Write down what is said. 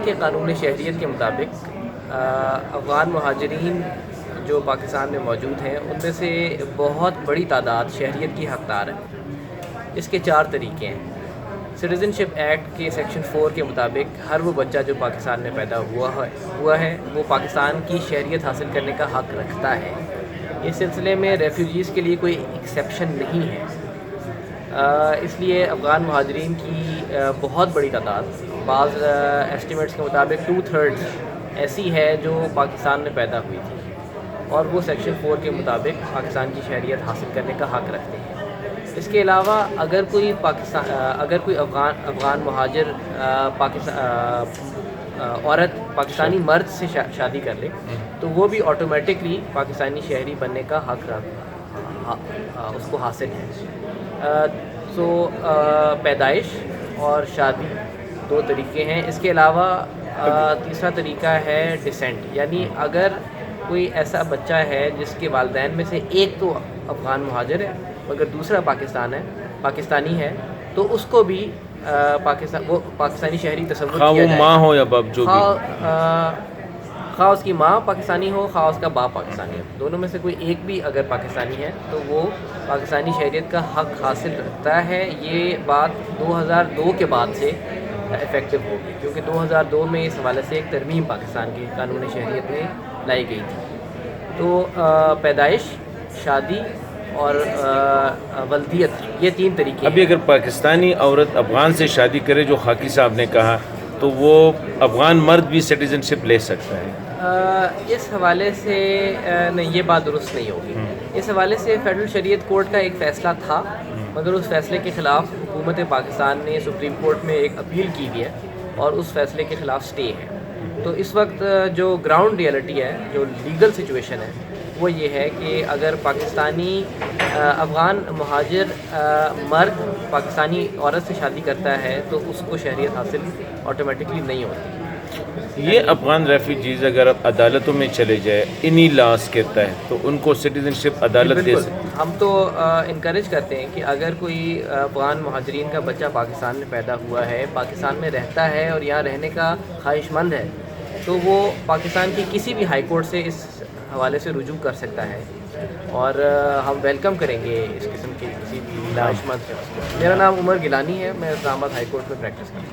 کے قانون شہریت کے مطابق افغان مہاجرین جو پاکستان میں موجود ہیں ان میں سے بہت بڑی تعداد شہریت کی حقدار ہے۔ اس کے 4 طریقے ہیں۔ سٹیزن شپ ایکٹ کے سیکشن 4 کے مطابق ہر وہ بچہ جو پاکستان میں پیدا ہوا ہے وہ پاکستان کی شہریت حاصل کرنے کا حق رکھتا ہے۔ اس سلسلے میں ریفیوجیز کے لیے کوئی ایکسیپشن نہیں ہے۔ اس لیے افغان مہاجرین کی بہت بڑی تعداد، بعض ایسٹیمیٹس کے مطابق 2/3 ایسی ہے جو پاکستان میں پیدا ہوئی تھی اور وہ سیکشن 4 کے مطابق پاکستان کی شہریت حاصل کرنے کا حق رکھتے ہیں۔ اس کے علاوہ اگر کوئی افغان مہاجر عورت پاکستانی مرد سے شادی کر لے تو وہ بھی آٹومیٹکلی پاکستانی شہری بننے کا حق اس کو حاصل ہے۔ پیدائش اور شادی 2 طریقے ہیں۔ اس کے علاوہ تیسرا طریقہ ہے ڈسینٹ، یعنی اگر کوئی ایسا بچہ ہے جس کے والدین میں سے ایک تو افغان مہاجر ہے مگر دوسرا پاکستانی ہے تو اس کو بھی وہ پاکستانی شہری تصور کیا جائے، خواہ وہ ماں ہو یا باپ، جو بھی خواہ اس کی ماں پاکستانی ہو خواہ اس کا باپ پاکستانی ہو، دونوں میں سے کوئی ایک بھی اگر پاکستانی ہے تو وہ پاکستانی شہریت کا حق حاصل رکھتا ہے۔ یہ بات 2002 کے بعد سے افیکٹو ہوگی، کیونکہ 2002 میں اس حوالے سے ایک ترمیم پاکستان کی قانون شہریت میں لائی گئی تھی۔ تو پیدائش، شادی اور ولدیت، یہ 3 طریقے ابھی اگر پاکستانی عورت افغان سے شادی کرے، جو خاکی صاحب نے کہا، تو وہ افغان مرد بھی سٹیزن شپ لے سکتا ہے؟ اس حوالے سے نہیں، یہ بات درست نہیں ہوگی۔ اس حوالے سے فیڈرل شریعت کورٹ کا ایک فیصلہ تھا، مگر اس فیصلے کے خلاف حکومت پاکستان نے سپریم کورٹ میں ایک اپیل کی ہے اور اس فیصلے کے خلاف سٹے ہے۔ تو اس وقت جو گراؤنڈ ریئلٹی ہے، جو لیگل سچویشن ہے، وہ یہ ہے کہ اگر افغان مہاجر مرد پاکستانی عورت سے شادی کرتا ہے تو اس کو شہریت حاصل آٹومیٹکلی نہیں ہوتی۔ یہ افغان ریفیوجیز اگر اب عدالتوں میں چلے جائے انہی لاس کے تحت، تو ان کو سٹیزن شپ عدالت دے سکتی؟ ہم تو انکریج کرتے ہیں کہ اگر کوئی افغان مہاجرین کا بچہ پاکستان میں پیدا ہوا ہے، پاکستان میں رہتا ہے اور یہاں رہنے کا خواہش مند ہے، تو وہ پاکستان کی کسی بھی ہائی کورٹ سے اس حوالے سے رجوع کر سکتا ہے اور ہم ویلکم کریں گے اس قسم کی کسی بھی خواہش مند شخص کو۔ میرا نام عمر گیلانی ہے، میں اسلام آباد ہائی کورٹ میں پریکٹس کرتا ہوں۔